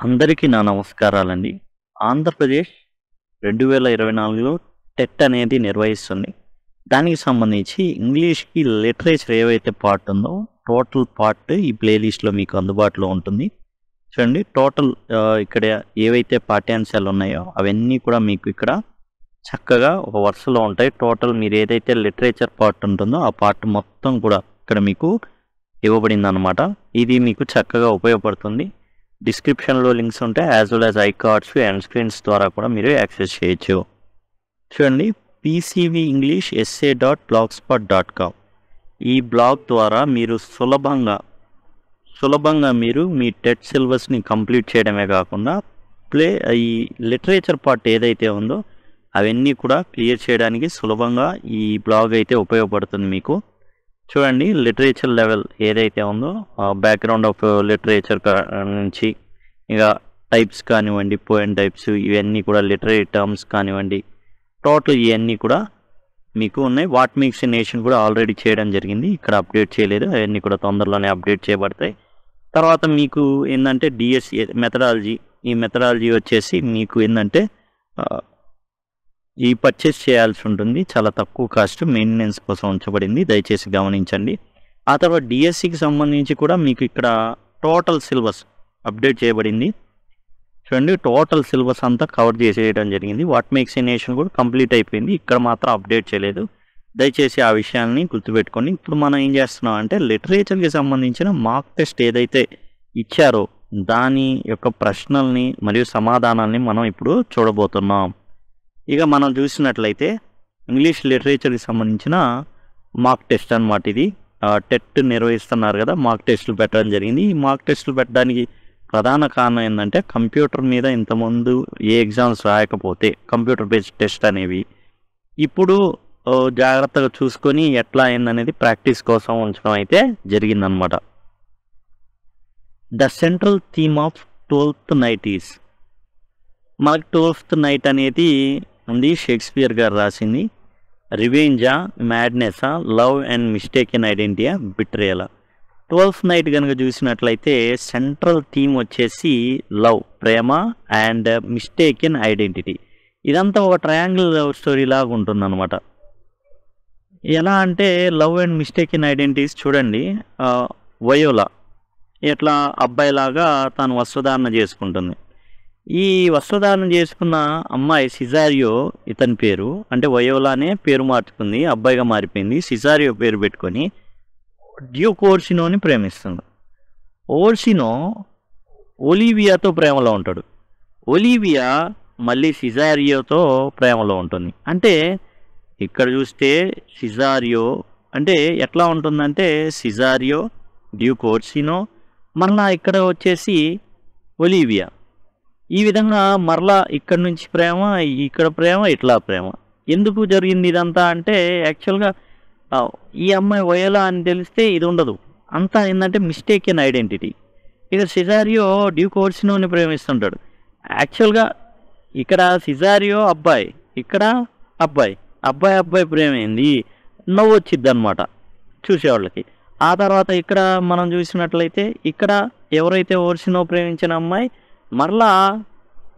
అందరికీ నా నమస్కారాలండి. ఆంధ్రప్రదేశ్ 2024లో టెట్ అనేది నిర్వహిస్తుంది. దానికి సంబంధించి ఇంగ్లీష్‌కి లిటరేచర్ ఏవైతే పార్ట్ ఉందో, టోటల్ పార్ట్ ఈ ప్లేలిస్ట్‌లో మీకు అందుబాటులో ఉంటుంది. చూడండి టోటల్ ఇక్కడ ఏవైతే పాఠ్యాంశాలు ఉన్నాయో అవన్నీ కూడా మీకు ఇక్కడ చక్కగా ఒక వరుసలో ఉంటాయి. టోటల్ మీరు ఏదైతే లిటరేచర్ పార్ట్ ఉంటుందో ఆ పార్ట్ మొత్తం కూడా ఇక్కడ మీకు ఇవ్వబడిందనమాట. ఇది మీకు చక్కగా ఉపయోగపడుతుంది. డిస్క్రిప్షన్లో లింక్స్ ఉంటాయి, as well as I cards and screens ద్వారా కూడా మీరు యాక్సెస్ చేయొచ్చు. చూడండి pcvinglishessay.blogspot.com ఈ బ్లాగ్ ద్వారా మీరు సులభంగా మీరు మీ టెట్ సిలబస్ని కంప్లీట్ చేయడమే కాకుండా ఈ లిటరేచర్ పార్ట్ ఏదైతే ఉందో అవన్నీ కూడా క్లియర్ చేయడానికి సులభంగా ఈ బ్లాగ్ అయితే ఉపయోగపడుతుంది మీకు. చూడండి లిటరేచర్ లెవెల్ ఏదైతే ఉందో బ్యాక్గ్రౌండ్ ఆఫ్ లిటరేచర్ నుంచి ఇక టైప్స్ కానివ్వండి, పోయమ్ టైప్స్, ఇవన్నీ కూడా లిటరీ టర్మ్స్ కానివ్వండి, టోటల్ ఇవన్నీ కూడా మీకు ఉన్నాయి. వాట్ మేక్స్ ఎ నేషన్ కూడా ఆల్రెడీ చేయడం జరిగింది, ఇక్కడ అప్డేట్ చేయలేదు. అవన్నీ కూడా తొందరలోనే అప్డేట్ చేయబడతాయి. తర్వాత మీకు ఏంటంటే డిఎస్సి మెథడాలజీ, ఈ మెథడాలజీ వచ్చేసి మీకు ఏంటంటే ఈ పర్చేస్ చేయాల్సి ఉంటుంది. చాలా తక్కువ కాస్ట్ మెయింటెనెన్స్ కోసం ఉంచబడింది, దయచేసి గమనించండి. ఆ తర్వాత డిఎస్సికి సంబంధించి కూడా మీకు ఇక్కడ టోటల్ సిలబస్ అప్డేట్ చేయబడింది. చూడండి టోటల్ సిలబస్ అంతా కవర్ చేసేయడం జరిగింది. వాట్ మేక్స్ ఎ నేషన్ కూడా కంప్లీట్ అయిపోయింది, ఇక్కడ మాత్రం అప్డేట్ చేయలేదు. దయచేసి ఆ విషయాన్ని గుర్తుపెట్టుకోండి. ఇప్పుడు మనం ఏం చేస్తున్నాం అంటే లిటరేచర్కి సంబంధించిన మార్క్ టెస్ట్ ఏదైతే ఇచ్చారో దాని యొక్క ప్రశ్నల్ని మరియు సమాధానాల్ని మనం ఇప్పుడు చూడబోతున్నాం. ఇక మనం చూసినట్లయితే ఇంగ్లీష్ లిటరేచర్కి సంబంధించిన మార్క్ టెస్ట్ అన్నమాట. ఇది టెట్ నిర్వహిస్తున్నారు కదా, మార్క్ టెస్టులు పెట్టడం జరిగింది. ఈ మార్క్ టెస్టులు పెట్టడానికి ప్రధాన కారణం ఏంటంటే కంప్యూటర్ మీద ఇంతకుముందు ఏ ఎగ్జామ్స్ రాయకపోతే కంప్యూటర్ బేస్డ్ టెస్ట్ అనేవి ఇప్పుడు జాగ్రత్తగా చూసుకొని ఎట్లా అయిందనేది ప్రాక్టీస్ కోసం ఉంచడం అయితే జరిగిందనమాట. The central theme of 12th night is, మనకి 12th నైట్ అనేది ఉంది, షేక్స్పియర్ గారు రాసింది. రివెంజా, మ్యాడ్నెసా, లవ్ అండ్ మిస్టేకెన్ ఐడెంటిటీయా, బిట్రేయలా. 12th నైట్ కనుక చూసినట్లయితే సెంట్రల్ థీమ్ వచ్చేసి లవ్, ప్రేమ అండ్ మిస్టేకెన్ ఐడెంటిటీ. ఇదంతా ఒక ట్రయాంగిల్ లవ్ స్టోరీ లాగా ఉంటుందన్నమాట. ఎలా అంటే లవ్ అండ్ మిస్టేకెన్ ఐడెంటిటీస్ చూడండి, వయోలా ఎట్లా అబ్బాయిలాగా తాను వస్త్రధారణ చేసుకుంటుంది. ఈ వస్త్రధారణ చేసుకున్న అమ్మాయి సిజారియో, ఇతని పేరు అంటే వయోలానే పేరు మార్చుకుంది, అబ్బాయిగా మారిపోయింది. సిజారియో పేరు పెట్టుకొని డ్యూక్ ఓర్సినోని ప్రేమిస్తుంది. ఓర్సినో ఒలీవియాతో ప్రేమలో ఉంటాడు. ఒలీవియా మళ్ళీ సిజారియోతో ప్రేమలో ఉంటుంది. అంటే ఇక్కడ చూస్తే సిజారియో అంటే ఎట్లా ఉంటుందంటే సిజారియో, డ్యూక్ ఓర్సినో, మరలా ఇక్కడ వచ్చేసి ఒలీవియా. ఈ విధంగా మరలా ఇక్కడ నుంచి ప్రేమ, ఇక్కడ ప్రేమ, ఇట్లా ప్రేమ. ఎందుకు జరిగింది ఇదంతా అంటే యాక్చువల్గా ఈ అమ్మాయి వయోలా అని తెలిస్తే ఇది ఉండదు. అంతా ఏంటంటే మిస్టేకెన్ ఐడెంటిటీ. ఇక సిజారియో డ్యూక్ ఓర్సినోని ప్రేమిస్తుంటాడు. యాక్చువల్గా ఇక్కడ సిజారియో అబ్బాయి, ఇక్కడ అబ్బాయి ప్రేమ ఏంది, నవ్వు వచ్చిద్ది అనమాట చూసేవాళ్ళకి. ఆ తర్వాత ఇక్కడ మనం చూసినట్లయితే ఇక్కడ ఎవరైతే ఓర్సినో ప్రేమించిన అమ్మాయి మరలా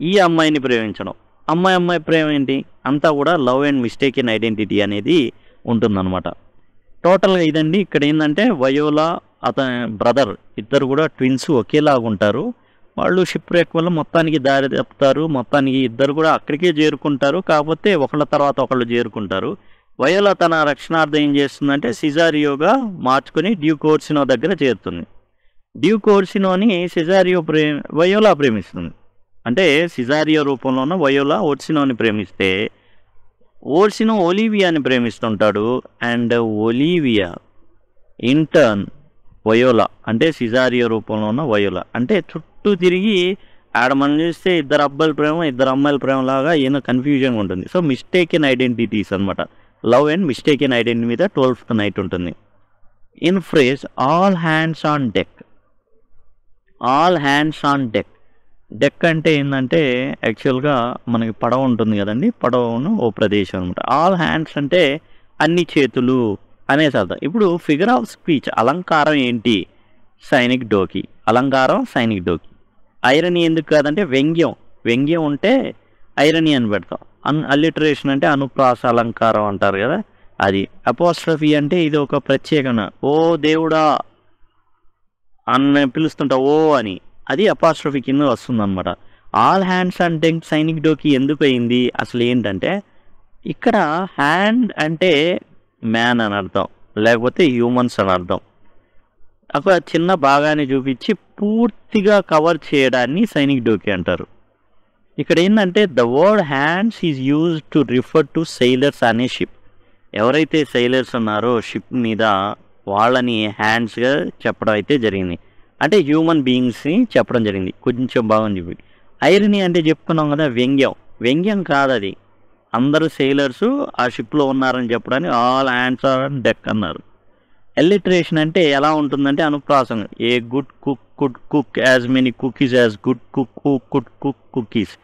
ఈ అమ్మాయిని ప్రేమించడం, అమ్మాయి ప్రేమ ఏంటి, అంతా కూడా లవ్ అండ్ మిస్టేకెన్ ఐడెంటిటీ అనేది ఉంటుందన్నమాట. టోటల్గా ఇదండి. ఇక్కడ ఏంటంటే వయోలా అతని బ్రదర్ ఇద్దరు కూడా ట్విన్స్ ఒకేలాగా ఉంటారు. వాళ్ళు షిప్ రేక్ వల్ల మొత్తానికి దారి తప్పుతారు, మొత్తానికి ఇద్దరు కూడా అక్కడికే చేరుకుంటారు. కాకపోతే ఒకళ్ళ తర్వాత ఒకళ్ళు చేరుకుంటారు. వయోలా తన రక్షణార్థం ఏం చేస్తుందంటే సిజారియోగా మార్చుకొని డ్యూక్ ఓర్సినో దగ్గర చేరుతుంది. డ్యూక్ ఓర్సినోని వయోలా ప్రేమిస్తుంది. అంటే సిజారియో రూపంలో ఉన్న viola ఓర్సినోని Premisthe ఓర్సినో ఒలీవియాని ప్రేమిస్తుంటాడు. And Olivia intern viola అంటే సిజారియో రూపంలో ఉన్న వయోలా అంటే చుట్టూ తిరిగి ఆడ మనం చూస్తే ఇద్దరు అబ్బాయిల ప్రేమ, ఇద్దరు అమ్మాయిల ప్రేమ లాగా ఏదో కన్ఫ్యూజన్గా ఉంటుంది. సో మిస్టేకెన్ ఐడెంటిటీస్ అనమాట. లవ్ అండ్ మిస్టేకెన్ ఐడెంటిటీ మీద 12th నైట్ ఉంటుంది. In phrase all hands on deck, all hands on deck. Deck అంటే ఏంటంటే యాక్చువల్గా మనకి పడవ ఉంటుంది కదండి, పడవను ఓ ప్రదేశం అనమాట. ఆల్ హ్యాండ్స్ అంటే అన్ని చేతులు అనేసి అర్థం. ఇప్పుడు ఫిగర్ ఆఫ్ స్పీచ్ అలంకారం ఏంటి, సైనిక్ డోకి, అలంకారం సైనిక్ డోకి. ఐరనీ ఎందుకు కాదంటే వ్యంగ్యం ఉంటే ఐరనీ అని పెడతాం. అల్లిటరేషన్ అంటే అనుప్రాస అలంకారం అంటారు కదా, అది. అపోస్ట్రఫీ అంటే ఇది ఒక ప్రత్యేకమైన ఓ దేవుడా అని పిలుస్తుంటా ఓ అని, అది అపాస్ట్రఫీ కింద వస్తుంది అనమాట. ఆల్ హ్యాండ్స్ అంటే సైనిక్ డోకి ఎందుకు అయింది అసలు ఏంటంటే, ఇక్కడ హ్యాండ్ అంటే మ్యాన్ అని అర్థం, లేకపోతే హ్యూమన్స్ అని అర్థం. ఒక చిన్న భాగాన్ని చూపించి పూర్తిగా కవర్ చేయడాన్ని సైనిక్ డోకి అంటారు. ఇక్కడ ఏంటంటే the word hands is used to refer to sailors అనే షిప్. ఎవరైతే సెయిలర్స్ ఉన్నారో షిప్ మీద వాళ్ళని హ్యాండ్స్గా చెప్పడం అయితే జరిగింది. అంటే హ్యూమన్ బీయింగ్స్ని చెప్పడం జరిగింది. కొంచెం బాగుంది చెప్పి. ఐరనీ అంటే చెప్పుకున్నాం కదా, వ్యంగ్యం కాదు అది. అందరూ సెయిలర్స్ ఆ షిప్లో ఉన్నారని చెప్పడానికి all hands are on deck అన్నారు. ఎల్లిటరేషన్ అంటే ఎలా ఉంటుందంటే అనుప్రాసం. A good cook could cook as many cookies as good cook could cook cookies,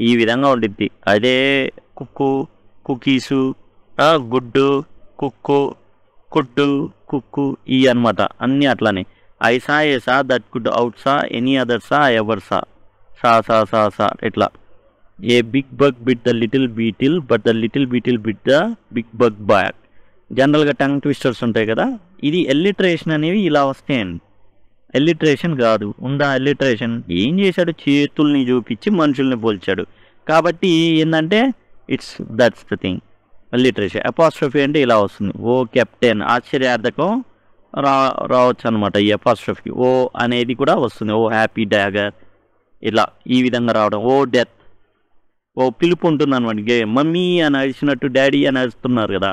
ఈ విధంగా ఉంటుంది. అదే కుక్కు, కుకీసు, గుడ్డు, కుక్కు, కుడ్డు, కుక్కు, ఈ అనమాట అన్నీ అట్లానే. I saw a saw that could out saw any other saw ever saw saw ఇట్లా. A big bug bit the little beetle but the little beetle bit the big bug back. జనరల్గా tongue twisters ఉంటాయి కదా, ఇది ఎల్లిటరేషన్ అనేవి ఇలా వస్తాయండి. ఎల్లిటరేషన్ కాదు. ఉందా ఎల్లిటరేషన్? ఏం చేశాడు, చేతుల్ని చూపించి మనుషుల్ని పోల్చాడు. కాబట్టి ఏంటంటే దట్స్ ద థింగ్ ఎల్లిటరేషన్. అపాస్ట్రఫీ అంటే ఇలా వస్తుంది. ఓ కెప్టెన్, ఆశ్చర్యార్థకం రావచ్చు అనమాట ఈ అపాస్ట్రఫీ. ఓ అనేది కూడా వస్తుంది. ఓ హ్యాపీ డాగర్, ఇలా ఈ విధంగా రావడం. ఓ డెత్, ఓ పిలుపు ఉంటుంది అనమాట. మమ్మీ అని అరిచినట్టు డాడీ అని అరుస్తున్నారు కదా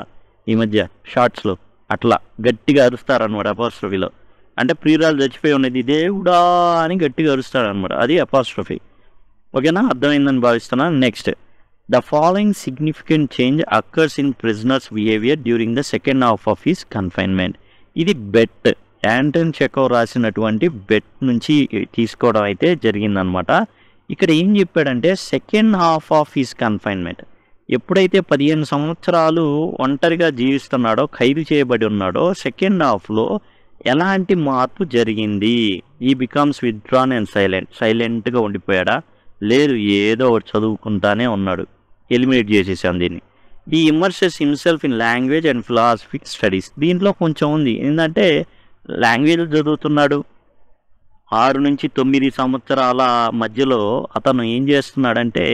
ఈ మధ్య షార్ట్స్లో, అట్లా గట్టిగా అరుస్తారనమాట అపాస్ట్రఫీలో. అంటే ప్రియురాలు చచ్చిపోయి ఉన్నది, దేవుడా అని గట్టిగా అరుస్తారనమాట, అది అపాస్ట్రఫీ. ఓకేనా, అర్థమైందని భావిస్తున్నా. Next, the following significant change occurs in prisoner's behaviour during the second half of his confinement. ఇది బెట్, యాంటన్ చెకోవ్ రాసినటువంటి బెట్ నుంచి తీసుకోవడం అయితే జరిగిందనమాట. ఇక్కడ ఏం చెప్పాడంటే second half of his confinement, ఎప్పుడైతే 15 సంవత్సరాలు ఒంటరిగా జీవిస్తున్నాడో, ఖైదు చేయబడి ఉన్నాడో, సెకండ్ హాఫ్లో ఎలాంటి మార్పు జరిగింది? ఈ బికమ్స్ విత్డ్రాన్ అండ్ సైలెంట్గా ఉండిపోయాడా? లేదు, ఏదో ఒకటి చదువుకుంటానే ఉన్నాడు. ఎలిమినేట్ చేసేసాం దీన్ని. ఈ immerses himself in language and philosophic studies, దీంట్లో కొంచెం ఉంది. ఏంటంటే లాంగ్వేజ్ చదువుతున్నాడు. 6 నుంచి 9 సంవత్సరాల మధ్యలో అతను ఏం చేస్తున్నాడంటే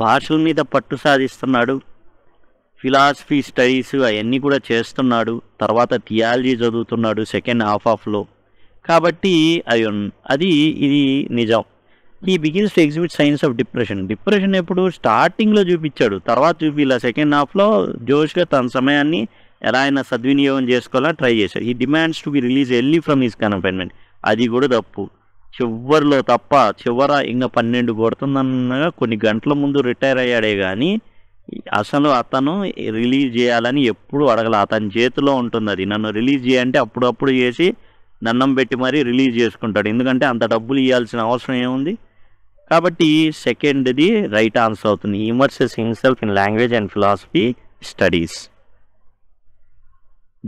భాషల మీద పట్టు సాధిస్తున్నాడు. ఫిలాసఫీ స్టడీస్ అవన్నీ కూడా చేస్తున్నాడు. తర్వాత థియాలజీ చదువుతున్నాడు సెకండ్ హాఫ్ ఆఫ్లో. కాబట్టి ఇది నిజం. ఈ begins to exhibit science of depression ఎప్పుడు స్టార్టింగ్లో చూపించాడు, తర్వాత చూపిలా. సెకండ్ హాఫ్లో జోష్గా తన సమయాన్ని ఎలా అయినా సద్వినియోగం చేసుకోవాలని ట్రై చేశాడు. ఈ demands to be release early from his confinement, అది కూడా తప్పు. చివరిలో తప్ప, ఇంకా 12 కొడుతుందన్నగా కొన్ని గంటల ముందు రిటైర్ అయ్యాడే కానీ అసలు అతను రిలీజ్ చేయాలని ఎప్పుడు అడగల. అతని చేతిలో ఉంటుంది అది. నన్ను రిలీజ్ చేయంటే అప్పుడప్పుడు చేసి దండం పెట్టి మరీ రిలీజ్ చేసుకుంటాడు. ఎందుకంటే అంత డబ్బులు ఇవ్వాల్సిన అవసరం ఏముంది. కాబట్టి సెకండ్ది రైట్ ఆన్సర్ అవుతుంది. Immerses himself in language and philosophy studies.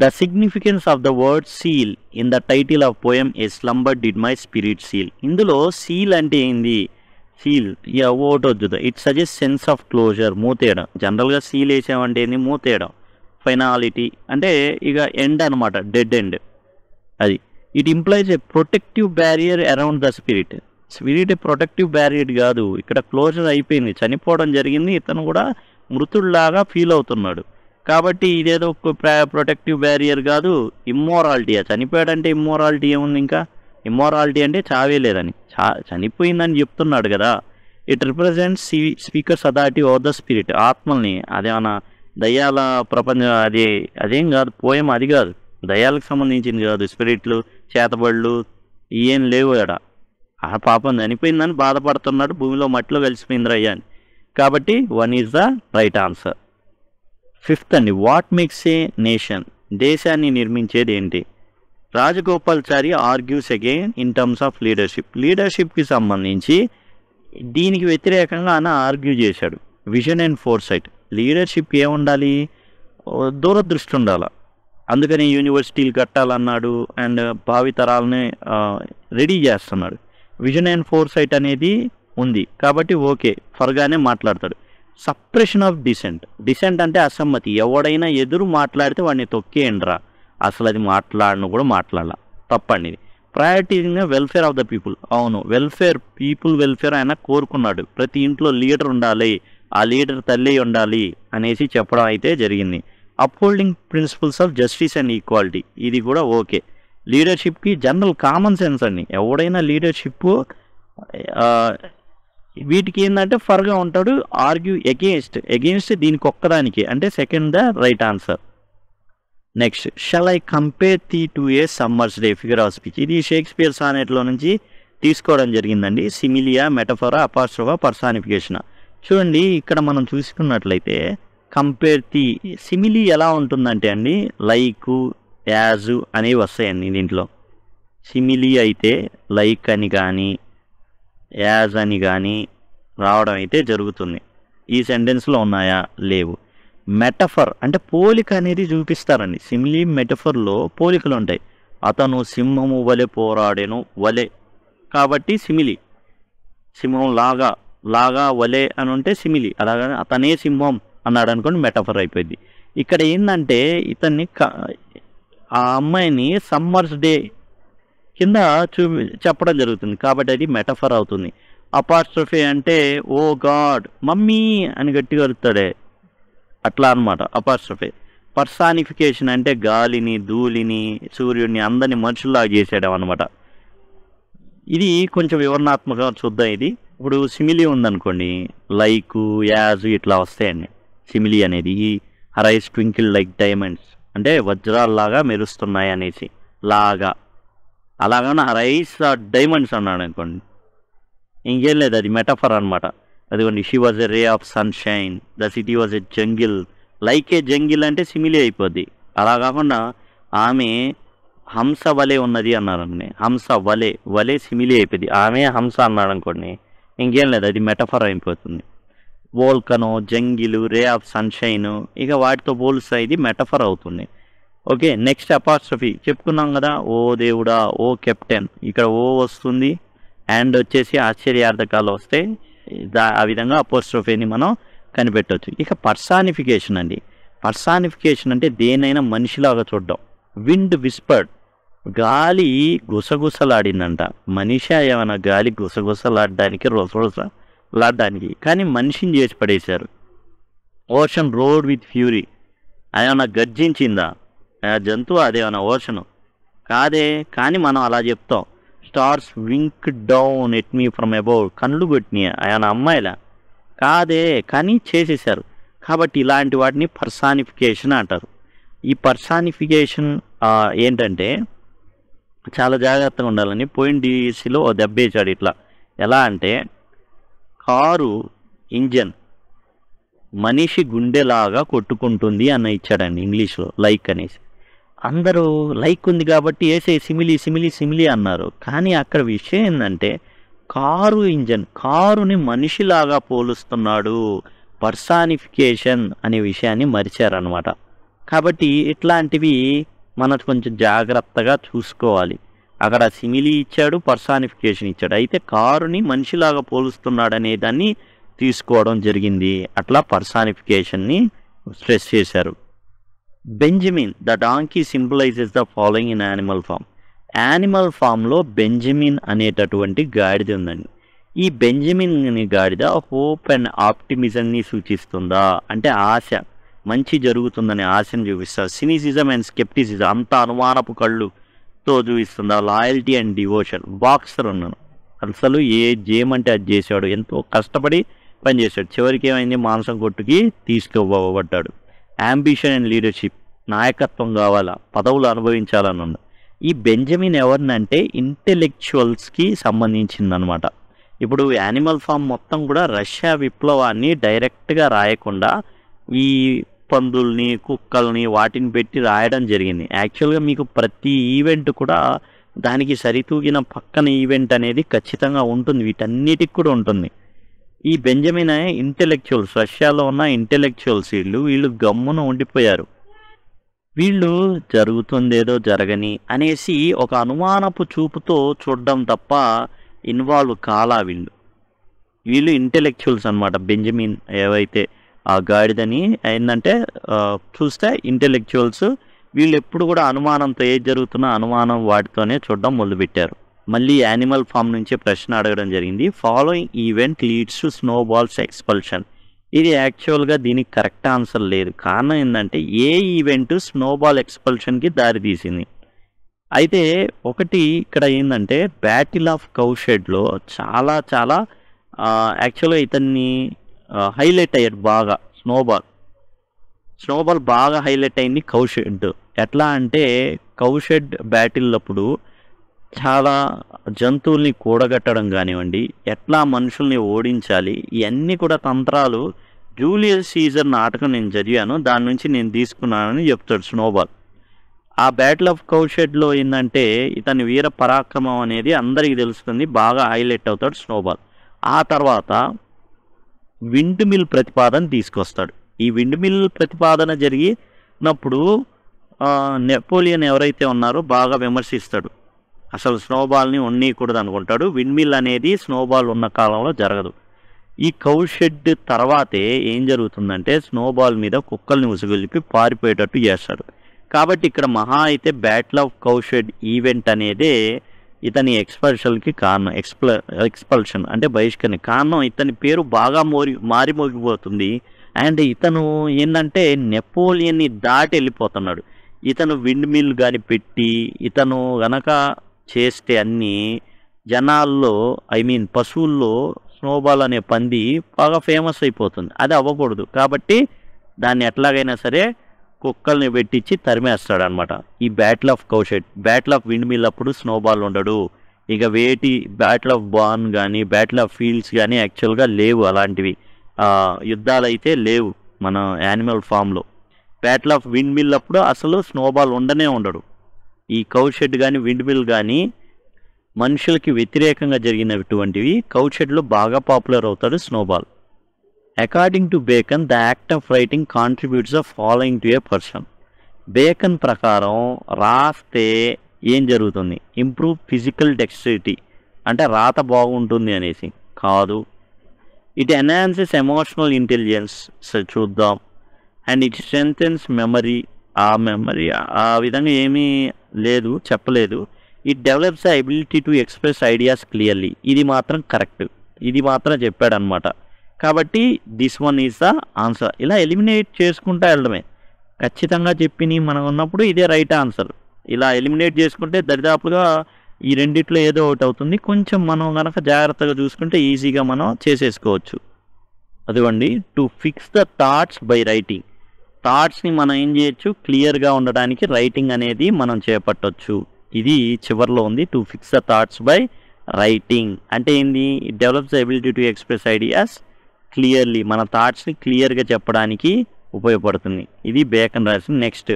The significance of the word seal in the title of poem a slumber did my spirit seal. ఇందులో సీల్ అంటే ఏంది? సీల్ ఓటో చూద్దాం. It suggest sense of closure, మూతేయడం. జనరల్గా seal వేసామంటే ఏంది? మూతేయడం. Finality అంటే ఇక ఎండ్ అనమాట, డెడ్ ఎండ్ అది. It implies A protective barrier around the spirit. Protective barrier కాదు, ఇక్కడ క్లోజర్ అయిపోయింది, చనిపోవడం జరిగింది, ఇతను కూడా మృతుల్లాగా ఫీల్ అవుతున్నాడు. కాబట్టి ఇదేదో ప్రొటెక్టివ్ బ్యారియర్ కాదు, ఇమ్మోరాలిటీ. చనిపోయాడంటే ఇమ్మోరాలిటీ ఏముంది? ఇంకా ఇమ్మోరాలిటీ అంటే చావే లేదని, చనిపోయిందని చెప్తున్నాడు కదా. It represents speaker's authority over the spirit, ఆత్మల్ని. అదేమన్నా దయ్యాల ప్రపంచం, అదేం కాదు. పోయం అది కాదు, దయ్యాలకు సంబంధించింది కాదు. స్పిరిట్లు, చేతబడులు ఏం లేవు అక్కడ. ఆ పాపం చనిపోయిందని బాధపడుతున్నాడు, భూమిలో మట్టిలో కలిసిపోయింది అయ్యా అని. కాబట్టి 1 is the right answer. 5th అండి, వాట్ మేక్స్ ఏ నేషన్? దేశాన్ని నిర్మించేది ఏంటి? Rajagopalachari argues again in terms of లీడర్షిప్కి సంబంధించి దీనికి వ్యతిరేకంగా ఆయన ఆర్గ్యూ చేశాడు. Vision and foresight. లీడర్షిప్ ఏముండాలి? దూరదృష్టి ఉండాలి. అందుకని యూనివర్సిటీలు కట్టాలన్నాడు అండ్ భావితరాలని రెడీ చేస్తున్నాడు. విజన్ అండ్ ఫోర్సైట్ అనేది ఉంది కాబట్టి ఓకే ఫర్గానే మాట్లాడతాడు. సప్రెషన్ ఆఫ్ డిసెంట్ అంటే అసమ్మతి. ఎవడైనా ఎదురు మాట్లాడితే వాడిని తొక్కేయండిరా, అసలు అది మాట్లాడను కూడా మాట్లాడాల, తప్పండి ఇది. Priority welfare of the people. అవును, పీపుల్ వెల్ఫేర్ ఆయన కోరుకున్నాడు. ప్రతి ఇంట్లో లీడర్ ఉండాలి, ఆ లీడర్ తల్లి ఉండాలి అనేసి చెప్పడం అయితే జరిగింది. Upholding principles of justice and equality, ఇది కూడా ఓకే. లీడర్షిప్కి జనరల్ కామన్ సెన్స్ అండి. ఎవడైనా లీడర్షిప్ వీటికి ఏంటంటే ఫర్గా ఉంటాడు. ఆర్గ్యూ అగేన్స్ట్ దీనికి ఒక్కదానికి అంటే second the right answer. Next, shall I compare the to A summers day figure of speech. ఇది షేక్స్పియర్ సానెట్లో నుంచి తీసుకోవడం జరిగిందండి. Similia, మెటఫరా, అపాస్ట్రోఫా, personification. చూడండి ఇక్కడ మనం చూసుకున్నట్లయితే కంపేర్ ది సిమిలి ఎలా ఉంటుందంటే అండి లైక్, యాజ్ అనేవి వస్తాయండి దీంట్లో. సిమిలి అయితే లైక్ అని కానీ యాజ్ అని కానీ రావడం అయితే జరుగుతుంది. ఈ సెంటెన్స్లో ఉన్నాయా? లేవు. మెటఫర్ అంటే పోలిక అనేది చూపిస్తారండి. సిమిలి మెటఫర్లో పోలికలు ఉంటాయి. అతను సింహము వలె పోరాడెను, వలె కాబట్టి సిమిలి. సింహం లాగా వలె అని ఉంటే సిమిలి. అలాగే అతనే సింహం అన్నాడు అనుకోండి మెటఫర్ అయిపోయింది. ఇక్కడ ఏంటంటే ఇతన్ని ఆ అమ్మాయిని సమ్మర్స్ డే కింద చెప్పడం జరుగుతుంది కాబట్టి అది మెటఫర్ అవుతుంది. అపాస్ట్రఫీ అంటే ఓ గాడ్ మమ్మీ అని గట్టిగా అరుతాడే, అట్లా అనమాట అపాస్ట్రఫీ. పర్సానిఫికేషన్ అంటే గాలిని, ధూళిని, సూర్యుడిని అందరినీ మనుషుల్లాగా చేసేయడం అనమాట. ఇది కొంచెం వివరణాత్మకంగా చూద్దాం. ఇది ఇప్పుడు సిమిలి ఉందనుకోండి, లైక్, యాజ్ ఇట్లా వస్తాయండి. సిమిలి అనేది her ice twinkle like diamonds అంటే వజ్రాల్లాగా మెరుస్తున్నాయి అనేసి, అలాగా హర్ ఐస్ డైమండ్స్ అన్నాడు అనుకోండి, ఇంకేం లేదు, అది మెటఫర్ అనమాట. అదిగోండి, she was a ray of sunshine, the city was a jungle, like A jungle అంటే సిమిలి అయిపోద్ది. అలా కాకుండా ఆమె హంస వలె ఉన్నది అన్నారనుకోండి, హంస వలె సిమిలి అయిపోద్ది. ఆమె హంస అన్నాడు అనుకోండి, ఇంకేం లేదు, అది మెటఫర్ అయిపోతుంది. వోల్కనో, జంగిలు, రే ఆఫ్ సన్షైన్, ఇక వాటితో పోలుస్తా ఇది మెటఫర్ అవుతుంది. ఓకే, నెక్స్ట్ అపాస్ట్రఫీ చెప్పుకున్నాం కదా, ఓ దేవుడా, ఓ కెప్టెన్, ఇక్కడ ఓ వస్తుంది అండ్ వచ్చేసి ఆశ్చర్యార్థకాలు వస్తే ఆ విధంగా అపోస్ట్రఫీని మనం కనిపెట్టవచ్చు. ఇక పర్సానిఫికేషన్ అండి. పర్సానిఫికేషన్ అంటే దేనైనా మనిషిలాగా చూడడం. విండ్ విస్పర్డ్, గాలి గుసగుసలాడిందంట. మనిషి ఏమైనా గాలి గుసగుసలాడడానికి లాడడానికి, కానీ మనిషిని చేసి పడేశారు. ఓషన్ రోడ్ విత్ ఫ్యూరీ, అదేమన్నా గర్జించిందా? జంతువు అదేమన్నా ఓషను కాదే, కానీ మనం అలా చెప్తాం. Stars wink down at me from above, కళ్ళు కొట్టినాయి ఆయన అమ్మాయిలా కాదే, కానీ చేసేసారు. కాబట్టి ఇలాంటి వాటిని పర్సానిఫికేషన్ అంటారు. ఈ పర్సానిఫికేషన్ ఏంటంటే చాలా జాగ్రత్తగా ఉండాలని. పోయిన డీసీలో ఓ దెబ్బేశాడు ఇట్లా. ఎలా అంటే కారు ఇంజన్ మనిషి గుండెలాగా కొట్టుకుంటుంది అన్న ఇచ్చాడండి ఇంగ్లీష్లో, లైక్ అనేసి. అందరూ లైక్ ఉంది కాబట్టి వేసే సిమిలి అన్నారు. కానీ అక్కడ విషయం ఏంటంటే కారు ఇంజన్, కారుని మనిషిలాగా పోలుస్తున్నాడు. పర్సానిఫికేషన్ అనే విషయాన్ని మరిచారనమాట. కాబట్టి ఇట్లాంటివి మనం కొంచెం జాగ్రత్తగా చూసుకోవాలి. అక్కడ సిమిలి ఇచ్చాడు, పర్సానిఫికేషన్ ఇచ్చాడు. అయితే కారుని మనిషిలాగా పోలుస్తున్నాడు అనే దాన్ని తీసుకోవడం జరిగింది. అట్లా పర్సానిఫికేషన్ని స్ట్రెస్ చేశారు. Benjamin the donkey symbolises the following in Animal Farm. Animal ఫామ్లో బెంజమిన్ అనేటటువంటి గాడిద ఉందండి. ఈ బెంజమిన్ అనే గాడిద హోప్ అండ్ ఆప్టిమిజంని సూచిస్తుందా అంటే ఆశ, మంచి జరుగుతుందనే ఆశను చూపిస్తారు. సినిసిజం అండ్ స్కెప్టిసిజం, అంత అనుమానపు కళ్ళుతో చూపిస్తుందా. లాయల్టీ అండ్ డివోషన్, బాక్సర్ ఉన్నాను అసలు ఏమంటే అది చేశాడు, ఎంతో కష్టపడి పనిచేశాడు, చివరికి ఏమైంది మాంసం కొట్టుకి తీసుకుపోబడ్డాడు. అంబిషన్ అండ్ లీడర్షిప్, నాయకత్వం కావాలా, పదవులు అనుభవించాలని ఉంది. ఈ బెంజమిన్ ఎవరినంటే ఇంటెలెక్చువల్స్కి సంబంధించిందనమాట. ఇప్పుడు యానిమల్ ఫామ్ మొత్తం కూడా రష్యా విప్లవాన్ని డైరెక్ట్గా రాయకుండా ఈ పందుల్ని, కుక్కల్ని వాటిని పెట్టి రాయడం జరిగింది. యాక్చువల్గా మీకు ప్రతి ఈవెంట్ కూడా దానికి సరితూగిన పక్కన ఈవెంట్ అనేది ఖచ్చితంగా ఉంటుంది, వీటన్నిటికి కూడా ఉంటుంది. ఈ బెంజమిన్ ఇంటెలెక్చువల్స్, రష్యాలో ఉన్న ఇంటెలెక్చువల్స్ వీళ్ళు గమ్మున ఉండిపోయారు. వీళ్ళు జరుగుతుందేదో జరగని అనేసి ఒక అనుమానపు చూపుతో చూడడం తప్ప ఇన్వాల్వ్ కాలా వీళ్ళు ఇంటెలెక్చువల్స్ అనమాట. బెంజమిన్ ఏవైతే ఆ గాడిదని ఏంటంటే చూస్తే ఇంటెలెక్చువల్స్ వీళ్ళు ఎప్పుడు కూడా అనుమానంతో ఏది జరుగుతున్నా అనుమానం వాటితోనే చూడడం మొదలుపెట్టారు. మళ్ళీ యానిమల్ ఫామ్ నుంచే ప్రశ్న అడగడం జరిగింది. Following event leads to snowball's expulsion. ఇది యాక్చువల్గా దీనికి కరెక్ట్ ఆన్సర్ లేదు. కారణం ఏంటంటే ఏ ఈవెంట్ స్నోబాల్ ఎక్స్పల్షన్కి దారితీసింది. అయితే ఒకటి ఇక్కడ ఏంటంటే బ్యాటిల్ ఆఫ్ కౌషెడ్లో చాలా చాలా యాక్చువల్గా ఇతన్ని హైలైట్ అయ్యాడు బాగా. స్నోబాల్ బాగా హైలైట్ అయింది కౌషెడ్. ఎట్లా అంటే కౌషెడ్ బ్యాటిల్ అప్పుడు చాలా జంతువుల్ని కూడగట్టడం కానివ్వండి, ఎట్లా మనుషుల్ని ఓడించాలి, ఇవన్నీ కూడా తంత్రాలు జూలియస్ సీజర్ నాటకం నేను చదివాను, దాని నుంచి నేను తీసుకున్నానని చెప్తాడు స్నోబాల్. ఆ బ్యాటిల్ ఆఫ్ కౌషెడ్లో ఏంటంటే ఇతని వీర పరాక్రమం అనేది అందరికీ తెలుస్తుంది, బాగా హైలైట్ అవుతాడు స్నోబాల్. ఆ తర్వాత విండ్ మిల్ ప్రతిపాదన తీసుకొస్తాడు. ఈ విండ్ మిల్ ప్రతిపాదన జరిగినప్పుడు నెపోలియన్ ఎవరైతే ఉన్నారో బాగా విమర్శిస్తాడు. అసలు స్నోబాల్ని ఉండకూడదు అనుకుంటాడు. విండ్ మిల్ అనేది స్నోబాల్ ఉన్న కాలంలో జరగదు. ఈ కౌషెడ్ తర్వాతే ఏం జరుగుతుందంటే స్నోబాల్ మీద కుక్కల్ని ఉసుగొలిపి పారిపోయేటట్టు చేస్తాడు. కాబట్టి ఇక్కడ మహా అయితే బ్యాటిల్ ఆఫ్ కౌషెడ్ ఈవెంట్ అనేదే ఇతని ఎక్స్పల్షన్కి కారణం. ఎక్స్పల్షన్ అంటే బహిష్కరణ కారణం. ఇతని పేరు బాగా మారిమోగిపోతుంది. అండ్ ఇతను ఏంటంటే నెపోలియన్ని దాటి వెళ్ళిపోతున్నాడు. ఇతను విండ్ మిల్ కానీ పెట్టి ఇతను గనక చేస్తే అన్నీ జనాల్లో పశువుల్లో స్నోబాల్ అనే పంది బాగా ఫేమస్ అయిపోతుంది. అది అవ్వకూడదు. కాబట్టి దాన్ని ఎట్లాగైనా సరే కుక్కల్ని పెట్టించి తరిమేస్తాడు అనమాట. ఈ battle of cowshed. Battle of windmill అప్పుడు స్నోబాల్ ఉండడు. ఇక బ్యాటిల్ ఆఫ్ బార్న్ కానీ బ్యాటిల్ ఆఫ్ ఫీల్డ్స్ కానీ యాక్చువల్గా లేవు. అలాంటివి యుద్ధాలు అయితే లేవు మన యానిమల్ ఫామ్లో. బ్యాటిల్ ఆఫ్ విండ్ మిల్ అప్పుడు అసలు స్నోబాల్ ఉండడు. ఈ కౌషెడ్ కానీ విండ్ మిల్ కానీ మనుషులకి వ్యతిరేకంగా జరిగినటువంటివి. కౌషెడ్లో బాగా పాపులర్ అవుతాడు snowball. According to bacon the act of writing contributes the following to A person. Bacon ప్రకారం రాస్తే ఏం జరుగుతుంది? ఇంప్రూవ్ ఫిజికల్ డెక్స్ట్రిటీ అంటే రాత బాగుంటుంది అనేసి కాదు. ఇట్ ఎన్హాన్సెస్ ఎమోషనల్ ఇంటెలిజెన్స్ చూద్దాం. And it strengthens memory. ఆ విధంగా ఏమీ లేదు, చెప్పలేదు. It develops the ability to express ideas clearly. ఇది మాత్రం కరెక్ట్, ఇది మాత్రం చెప్పాడనమాట. కాబట్టి this one is the answer. ఇలా ఎలిమినేట్ చేసుకుంటూ వెళ్ళడమే. ఖచ్చితంగా చెప్పిని మనం ఉన్నప్పుడు ఇదే రైట్ ఆన్సర్. ఇలా ఎలిమినేట్ చేసుకుంటే దరిదాపులుగా ఈ రెండిట్లో ఏదో ఒకటి అవుతుంది. కొంచెం మనం కనుక జాగ్రత్తగా చూసుకుంటే ఈజీగా మనం చేసేసుకోవచ్చు. అదిగోండి, to fix the thoughts by writing. థాట్స్ని మనం ఏం చేయొచ్చు? క్లియర్గా ఉండడానికి రైటింగ్ అనేది మనం చేపట్టవచ్చు. ఇది చివరిలో ఉంది. To fix the thoughts by writing అంటే ఏంది? It develops the ability to express ideas clearly. మన థాట్స్ని క్లియర్గా చెప్పడానికి ఉపయోగపడుతుంది. ఇది బేకన్ రాసిన. Next,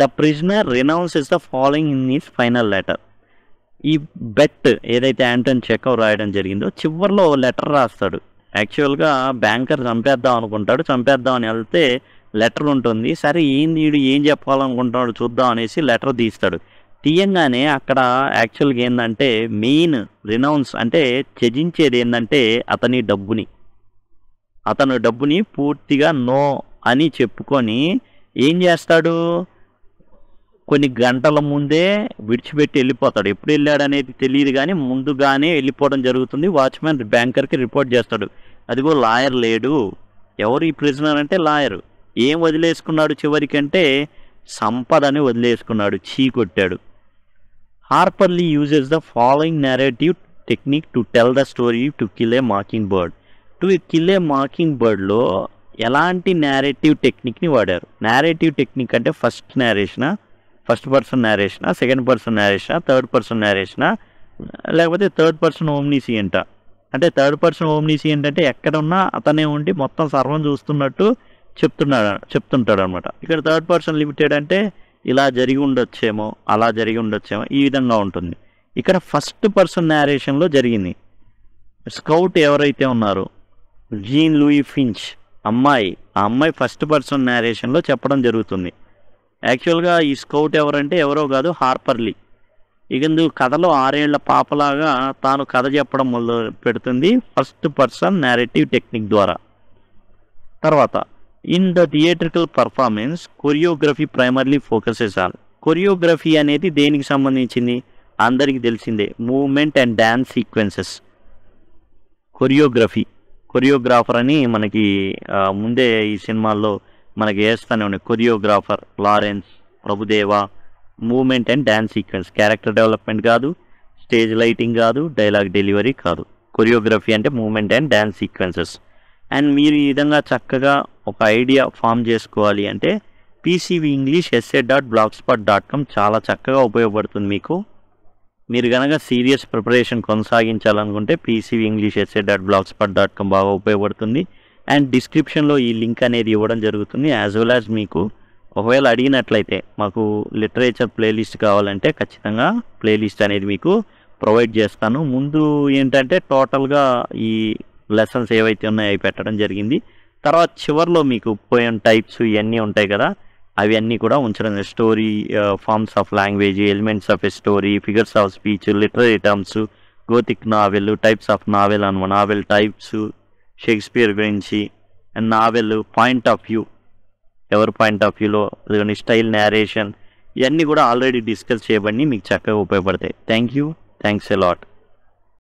the prisoner renounces the following in his final letter. ఈ బెట్ ఏదైతే యాంటన్ చెకవ్ రాయడం జరిగిందో చివరిలో లెటర్ రాస్తాడు. యాక్చువల్గా బ్యాంకర్ చంపేద్దాం అనుకుంటాడు. చంపేద్దామని వెళ్తే లెటర్ ఉంటుంది. సరే ఏంది వీడు ఏం చెప్పాలనుకుంటున్నాడు చూద్దాం అనేసి లెటర్ తీస్తాడు. తీయంగానే అక్కడ యాక్చువల్గా ఏంటంటే మెయిన్ రినౌన్స్ అంటే త్యజించేది ఏంటంటే అతను డబ్బుని పూర్తిగా నో అని చెప్పుకొని ఏం చేస్తాడు? కొన్ని గంటల ముందే విడిచిపెట్టి వెళ్ళిపోతాడు. ఎప్పుడు వెళ్ళాడు అనేది తెలియదు, కానీ ముందుగానే వెళ్ళిపోవడం జరుగుతుంది. వాచ్మెన్ బ్యాంకర్కి రిపోర్ట్ చేస్తాడు, అదిగో లాయర్ లేడు. ఎవరు ఈ ప్రిజనర్ అంటే లాయరు. ఏం వదిలేసుకున్నాడు చివరికంటే? సంపదని వదిలేసుకున్నాడు, చీకొట్టాడు. Harper Lee uses the following narrative technique to tell the story to kill a mockingbird. To kill a మాకింగ్ బర్డ్లో ఎలాంటి నేరేటివ్ టెక్నిక్ని వాడారు? నేరేటివ్ టెక్నిక్ అంటే ఫస్ట్ పర్సన్ నేరేషనా, సెకండ్ పర్సన్ నేరేషనా, థర్డ్ పర్సన్ నేరేషనా, లేకపోతే థర్డ్ పర్సన్ ఓమ్నిసియంటా? అంటే థర్డ్ పర్సన్ ఓమ్నిసియంట్ అంటే ఎక్కడున్నా అతనే ఉండి మొత్తం సర్వం చూస్తున్నట్టు చెప్తుంటాడు అనమాట. ఇక్కడ థర్డ్ పర్సన్ లిమిటెడ్ అంటే ఇలా జరిగి ఉండొచ్చేమో, అలా జరిగి ఉండొచ్చేమో, ఈ విధంగా ఉంటుంది. ఇక్కడ ఫస్ట్ పర్సన్ నేరేషన్లో జరిగింది. స్కౌట్ ఎవరైతే ఉన్నారో జీన్ లూయి ఫించ్ ఆ అమ్మాయి ఫస్ట్ పర్సన్ నేరేషన్లో చెప్పడం జరుగుతుంది. యాక్చువల్గా ఈ స్కౌట్ ఎవరంటే ఎవరో కాదు, హార్పర్ లీ. ఇక ఇందులో కథలో 6 ఏళ్ల పాపలాగా తాను కథ చెప్పడం మొదలు పెడుతుంది ఫస్ట్ పర్సన్ నేరేటివ్ టెక్నిక్ ద్వారా. తర్వాత in the theatrical performance choreography primarily focuses on. Choreography అనేది దేనికి సంబంధించింది? అందరికీ తెలిసిందే, movement and dance sequences. Choreographer అని మనకి ముందే ఈ సినిమాల్లో మనకి వేస్తూనే ఉన్నాయి. Choreographer Lawrence, Prabhudeva. Movement and dance sequence, character development కాదు, స్టేజ్ లైటింగ్ కాదు, డైలాగ్ డెలివరీ కాదు. కొరియోగ్రఫీ అంటే movement and dance sequences. And మీరు ఈ విధంగా చక్కగా ఒక ఐడియా ఫామ్ చేసుకోవాలి అంటే pcvinglishessay.blogspot.com చాలా చక్కగా ఉపయోగపడుతుంది మీకు. మీరు కనుక సీరియస్ ప్రిపరేషన్ కొనసాగించాలనుకుంటే pcvinglishessay.blogspot.com బాగా ఉపయోగపడుతుంది. అండ్ డిస్క్రిప్షన్లో ఈ లింక్ అనేది ఇవ్వడం జరుగుతుంది. యాజ్ వెల్ యాజ్ మీకు ఒకవేళ అడిగినట్లయితే మాకు లిటరేచర్ ప్లేలిస్ట్ కావాలంటే ఖచ్చితంగా ప్లేలిస్ట్ అనేది మీకు ప్రొవైడ్ చేస్తాను. ముందు ఏంటంటే టోటల్గా ఈ లెసన్స్ ఏవైతే ఉన్నాయో అవి పెట్టడం జరిగింది. తర్వాత చివరిలో మీకు పోయం టైప్స్ ఇవన్నీ ఉంటాయి కదా, అవి అన్నీ కూడా ఉంచడం. Story, forms of language, elements of a story, figures of speech, literary terms, Gothic novel, types of novel అనమాట, నావెల్ టైప్స్, షేక్స్పియర్ గురించి, and novel point of view, ఎవరి పాయింట్ ఆఫ్ వ్యూలో, స్టైల్, నేరేషన్, ఇవన్నీ కూడా ఆల్రెడీ డిస్కస్ చేయబడి మీకు చక్కగా ఉపయోగపడతాయి. Thanks a lot.